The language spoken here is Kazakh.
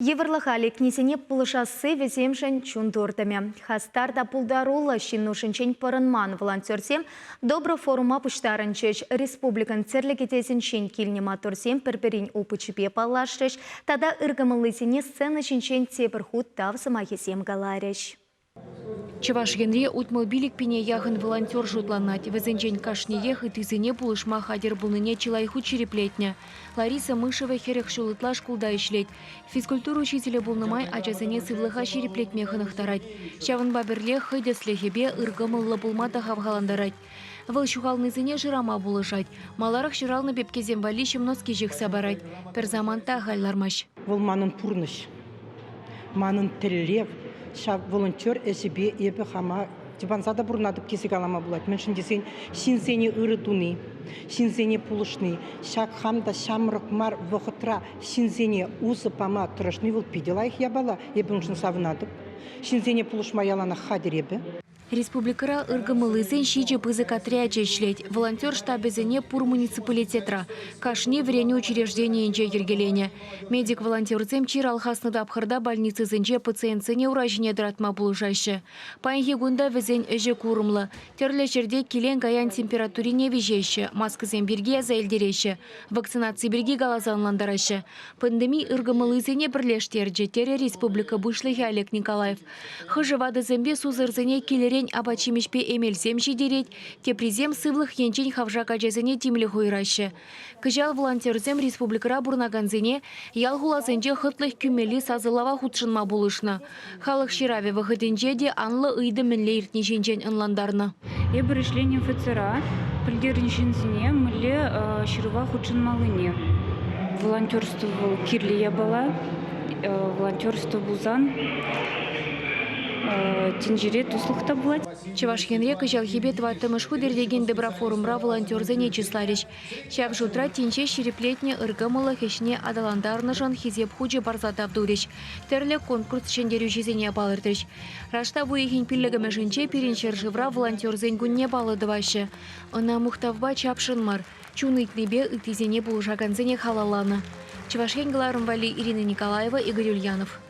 Еврлахали князене пулышасы веземшен чундурдами. Хастарда пулдарула шиннушинчен парынман волонтерсем добро форума пуштарынчеш республикан терлегетесенчен килнема турсем перперин упычепе палаштыш, тада ыргымылысене сцена шинчен теперхут тавсымахесем галареш. Чаваш генре утмобилик пине яхын волонтер жутланать. Везенчен кашниех и тызыне пулышма хадер булныне чилайху череплетня. Лариса Мышева херех шулытла шкулда ишлет. Физкультура учителя булнымай ачасыне сывлыха череплетмехынах тарать. Чавын баберле хыдеслехебе ыргымылла булмата хавгаландарать. Выл шухалнызыне жирама булышать. Маларах жиралны бепкезем валищем носки жих сабарать. Перзаманта гайлармаш. Выл манын пурныш. Манын терлев. Шак волонтер эсебе ебе хама тибанзада бурнадып кесек алама булат. Мен шындесен шинсене ырытуны, шинсене пулышны. Шак хамда шамрық мар вохытра шинсене усы пама тұрышны выл пидела их ябала. Ебе ұншын савынадып. Шинсене пулышма ялана хадер ебе. Республикара ыргымылызен шиже пызык отряде шлеть. Волонтер штабезене пур муниципалитетра. Кашне врене учреждение инже ергелене. Медик волонтерзем чирал хасныда абхарда больницы зенже пациентсене уражине дратма булыжаще. Паинхи гунда везен эже курымлы. Терле жерде килен гаян температурине вежеще. Маскызен бирге заэльдереше. Вакцинации бирге галазанландараще. Пандемий ыргымылызене бірлештерже. Тере республика бушлыхи Олег Николаев. Хыжывады зембе сузырзене килере абачимешпе эмельсем шидереть, тепризем сывлых янчень хавжака жазыне тимлі хойраще. Кыжал волонтерзем республикара бурнаганзене ялгулазенже хытлых күмели сазылава худшынма булышны. Халық шираве вахыденже де анлы ыйды мінле иртнешенчен ынландарны. Ебір ішлен ФЦРА пілдеріншінсіне мүлі шырыва худшынмалыне. Волонтерство кирлі ябала, волонтерство бузан. Тинжирет услугта булат. Чавашхенре кыжал хибет ваттымышху дердеген добра форумра волонтерзене числариш. Шав жутра тинче шереплетне ыргымылы хешне адаландарнышан хизеп хучы барзатап дуриш. Терле конкурс шендерю жезене балыртыш. Рашта буихин пиллегаме жинче перенчер живра волонтерзен гунне балыдываще. Она мухтавба чапшынмар. Чунытнебе ытизене булжаганзене халаланы. Чавашхен Галарымвали, Ирина Николаева, Игорь Ульянов.